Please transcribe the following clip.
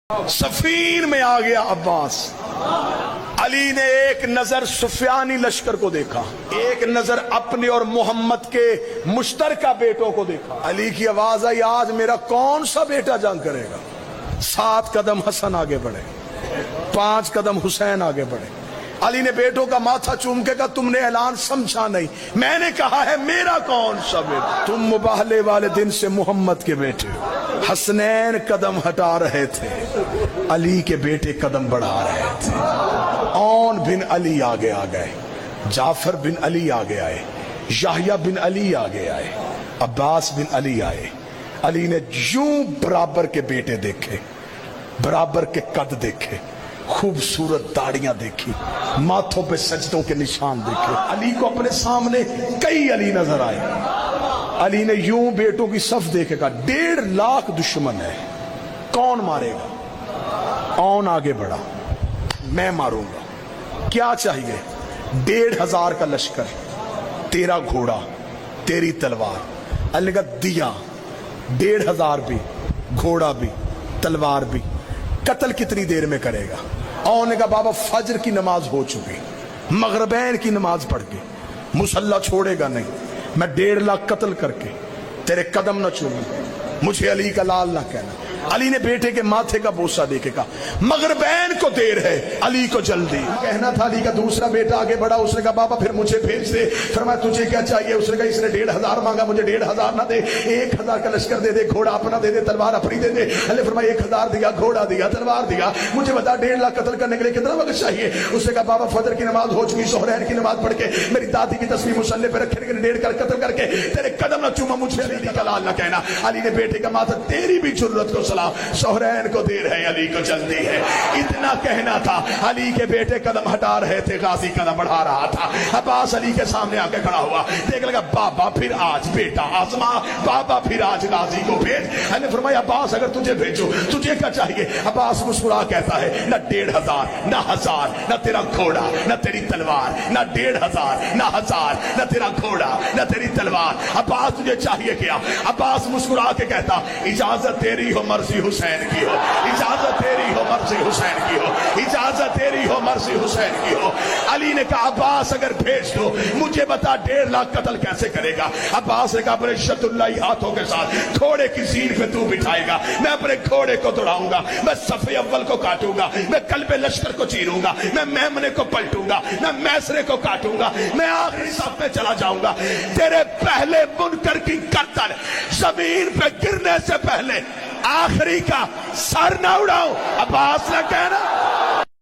سفین میں آ گیا عباس۔ علی نے ایک نظر سفیانی لشکر کو دیکھا، ایک نظر اپنے اور محمد کے مشترکہ بیٹوں کو دیکھا۔ علی کی آواز آئی، آج میرا کون سا بیٹا جنگ کرے گا؟ 7 قدم حسن آگے بڑھے، 5 قدم حسین آگے بڑھے۔ علی نے بیٹوں کا ماتھا چوم کے کہا، تم نے اعلان سمجھا نہیں، میں نے کہا ہے میرا کون سا بیٹا؟ تم مباہلے والے دن سے محمد کے بیٹے ہو۔ حسنین قدم ہٹا رہے تھے، علی کے بیٹے قدم بڑھا رہے تھے۔ اون بن علی آگے آ گئے، جعفر بن علی آگے آئے، یحییٰ بن علی آگے آئے، عباس بن علی آئے۔ علی نے یوں برابر کے بیٹے دیکھے، برابر کے قد دیکھے، خوبصورت داڑیاں دیکھی، ماتھوں پہ سجدوں کے نشان دیکھے۔ علی کو اپنے سامنے کئی علی نظر آئے۔ علی نے یوں بیٹوں کی صف دیکھے کہا، 1.5 لاکھ دشمن ہے، کون مارے گا؟ اون آگے بڑھا، میں ماروں گا۔ کیا چاہیے؟ 1,500 کا لشکر، تیرا گھوڑا، تیری تلوار۔ علی نے کہا دیا، 1,500 بھی، گھوڑا بھی، تلوار بھی۔ قتل کتنی دیر میں کرے گا؟ اون نے کہا بابا فجر کی نماز ہو چکی، مغربین کی نماز پڑھ کے مسلح چھوڑے گا نہیں، میں 1.5 لاکھ قتل کر کے تیرے قدم نہ چوموں، مجھے علی کا لال نہ کہنا۔ علی نے بیٹے کے ماتھے کا بوسہ دے کے کہا، مغربین کو دیر ہے، علی کو جلدی۔ کہنا تھا علی کا دوسرا بیٹا آگے بڑھا، اس نے کہا بابا پھر مجھے بھیج دے۔ فرمایا تجھے کیا چاہیے؟ اس نے کہا اس نے 1,500 مانگا، مجھے 1,500 نہ دے، 1,000 کا لشکر دے دے، گھوڑا اپنا دے دے، تلوار اپنی دے دے۔ علی فرمایا 1,000 دیا، گھوڑا دیا، تلوار دیا، مجھے بتا 1.5 لاکھ قتل کرنے کے لیے کتنا وقت چاہیے؟ اس نے کہا بابا فجر کی نماز ہو چکی، ظہرین کی نماز پڑھ کے میری دادی کی تصویر مصلے پہ رکھے، 1.5 کر قتل کر کے تیرے قدم نہ چوما، مجھے علی کا لال نہ کہنا۔ علی نے بیٹے کا ماتھا، تیری بھی جرت کو سلام، ظہرین کو دیر ہے، علی کو جلدی ہے۔ اتنا کہنا تھا، علی کے بیٹے قدم ہٹا رہے تھے، غازی قدم بڑھا رہا تھا۔ عباس علی کے سامنے آ کے کھڑا ہوا، دیکھ لگا بابا پھر آج بیٹا آزما، بابا پھر آج غازی کو بھیج۔ علی نے فرمایا عباس اگر تجھے بھیجو تجھے کیا چاہیے؟ عباس مسکرا کہتا ہے، نہ 1,500 نہ 1,000 نہ تیرا گھوڑا نہ تیری تلوار، نہ 1,500 نہ 1,000 نہ تیرا گھوڑا نہ تیری تلوار۔ عباس تجھے چاہیے کیا؟ عباس مسکرا کے کہتا، اجازت تیری ہو مرضی حسین کی ہو، اجازت تیری ہو مرضی حسین کی ہو، اجازت تیری ہو مرضی حسین کی ہو۔ علی نے کہا عباس اگر بھیج دو مجھے بتا 1.5 لاکھ قتل کیسے کرے گا؟ عباس نے کہا اپنے شد اللہ ہاتھوں کے ساتھ گھوڑے کی زین پہ تو بٹھائے گا، میں اپنے گھوڑے کو دوڑاؤں گا، میں صف اول کو کاٹوں گا، میں قلب لشکر کو چیروں گا، میں میمنے کو پلٹوں گا، میں میسرے کو کاٹوں گا، میں آخری صف میں چلا جاؤں گا۔ تیرے پہلے منکر کی گردن زمین پہ گرنے سے پہلے آخری کا سر نہ اڑاؤں۔ عباس نے کہنا